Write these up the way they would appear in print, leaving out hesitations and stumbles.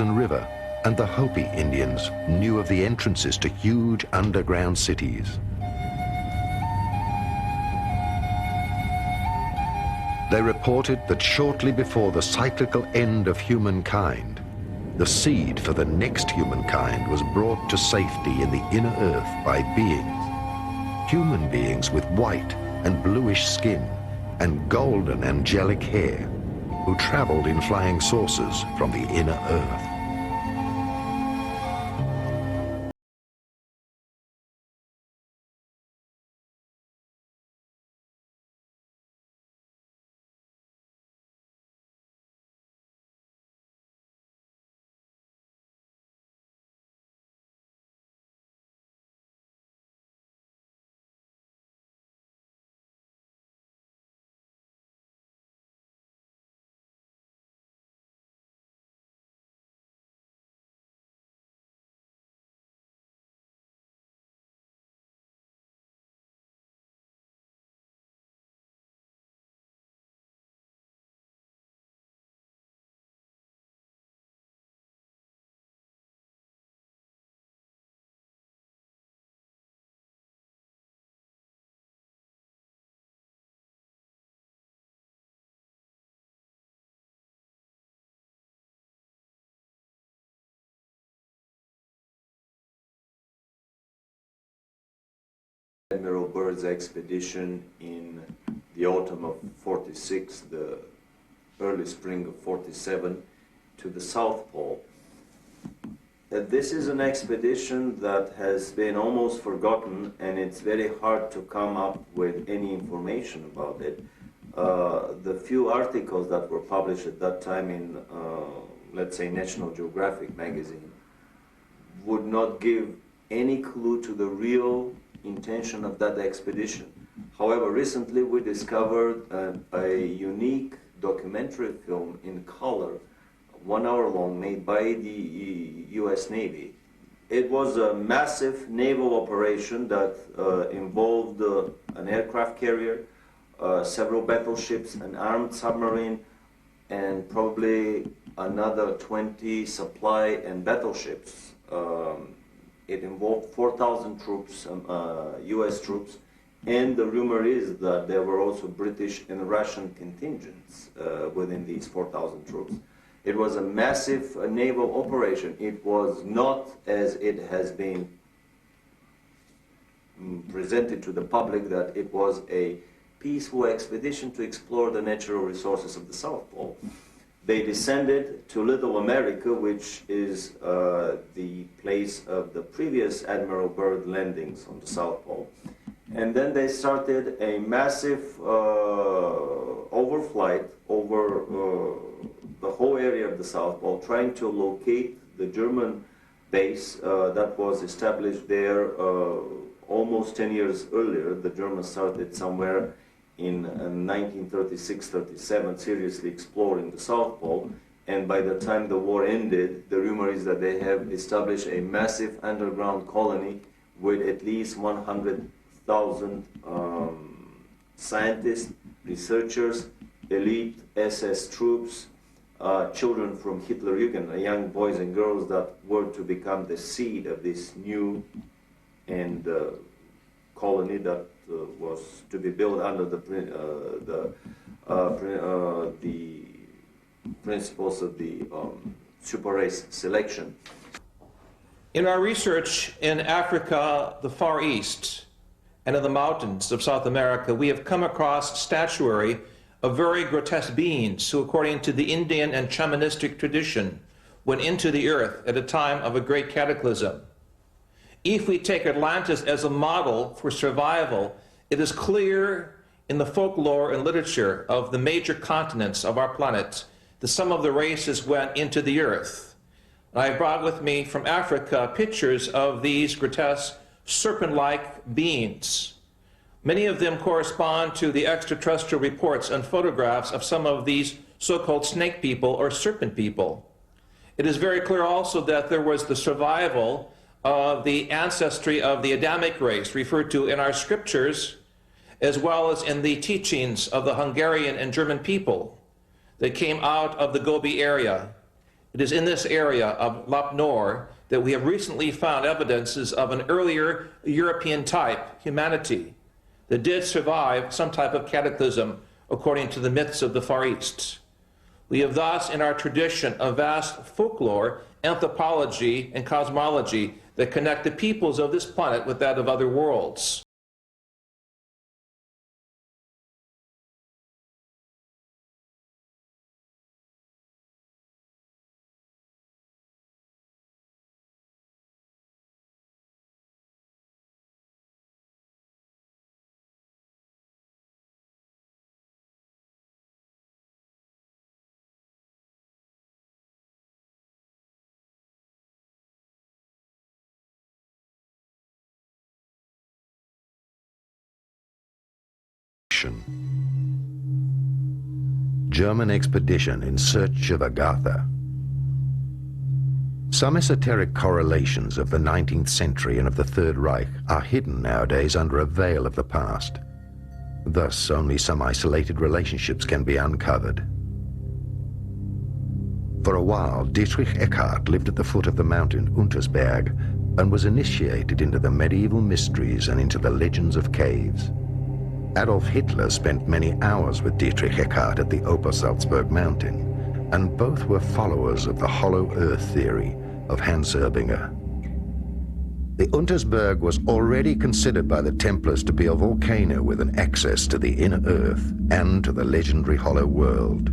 River and the Hopi Indians knew of the entrances to huge underground cities. They reported that shortly before the cyclical end of humankind, the seed for the next humankind was brought to safety in the inner earth by beings, human beings with white and bluish skin and golden angelic hair, who traveled in flying saucers from the inner earth. Admiral Byrd's expedition in the autumn of 46, the early spring of 47, to the South Pole. This is an expedition that has been almost forgotten, and it's very hard to come up with any information about it. The few articles that were published at that time in, let's say, National Geographic magazine would not give any clue to the real intention of that expedition. However, recently we discovered a unique documentary film in color, 1 hour long, made by the US Navy. It was a massive naval operation that involved an aircraft carrier, several battleships, an armed submarine, and probably another 20 supply and battleships. It involved 4,000 troops, US troops, and the rumor is that there were also British and Russian contingents within these 4,000 troops. It was a massive naval operation. It was not, as it has been presented to the public, that it was a peaceful expedition to explore the natural resources of the South Pole. They descended to Little America, which is the place of the previous Admiral Byrd landings on the South Pole. And then they started a massive overflight over the whole area of the South Pole, trying to locate the German base that was established there almost 10 years earlier. The Germans started somewhere in 1936-37, seriously exploring the South Pole, and by the time the war ended, the rumor is that they have established a massive underground colony with at least 100,000 scientists, researchers, elite SS troops, children from Hitlerjugend, young boys and girls that were to become the seed of this new and colony that was to be built under the principles of the super race selection. In our research in Africa, the Far East, and in the mountains of South America, we have come across statuary of very grotesque beings who, according to the Indian and shamanistic tradition, went into the earth at a time of a great cataclysm. If we take Atlantis as a model for survival, it is clear in the folklore and literature of the major continents of our planet that some of the races went into the earth. I brought with me from Africa pictures of these grotesque serpent-like beings. Many of them correspond to the extraterrestrial reports and photographs of some of these so-called snake people or serpent people. It is very clear also that there was the survival of the ancestry of the Adamic race referred to in our scriptures, as well as in the teachings of the Hungarian and German people that came out of the Gobi area It is in this area of Lap Nor that we have recently found evidences of an earlier European type humanity that did survive some type of cataclysm according to the myths of the Far East. We have thus in our tradition a vast folklore, anthropology, and cosmology that connect the peoples of this planet with that of other worlds. German expedition in search of Agartha. Some esoteric correlations of the 19th century and of the Third Reich are hidden nowadays under a veil of the past. Thus, only some isolated relationships can be uncovered. For a while, Dietrich Eckart lived at the foot of the mountain Untersberg and was initiated into the medieval mysteries and into the legends of caves. Adolf Hitler spent many hours with Dietrich Eckart at the Obersalzberg mountain, and both were followers of the hollow earth theory of Hans Erbinger. The Untersberg was already considered by the Templars to be a volcano with an access to the inner earth and to the legendary hollow world.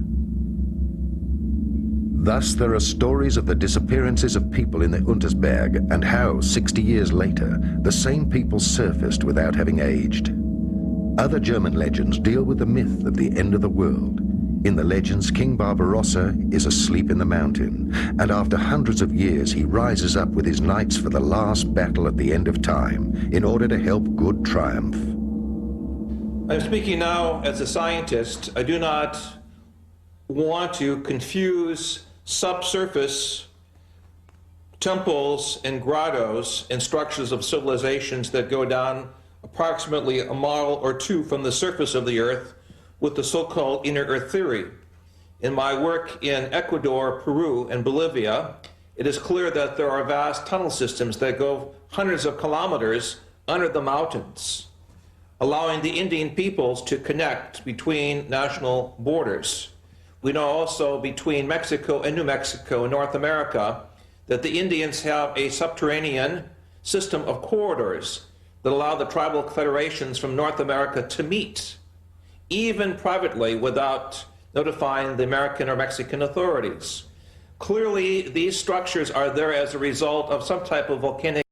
Thus, there are stories of the disappearances of people in the Untersberg and how, 60 years later, the same people surfaced without having aged. Other German legends deal with the myth of the end of the world. In the legends, King Barbarossa is asleep in the mountain, and after hundreds of years he rises up with his knights for the last battle at the end of time, in order to help good triumph. I'm speaking now as a scientist. I do not want to confuse subsurface temples and grottos and structures of civilizations that go down approximately a mile or two from the surface of the earth with the so-called inner earth theory. In my work in Ecuador, Peru, and Bolivia, it is clear that there are vast tunnel systems that go hundreds of kilometers under the mountains, allowing the Indian peoples to connect between national borders. We know also between Mexico and New Mexico in North America that the Indians have a subterranean system of corridors that allow the tribal federations from North America to meet, even privately, without notifying the American or Mexican authorities. Clearly, these structures are there as a result of some type of volcanic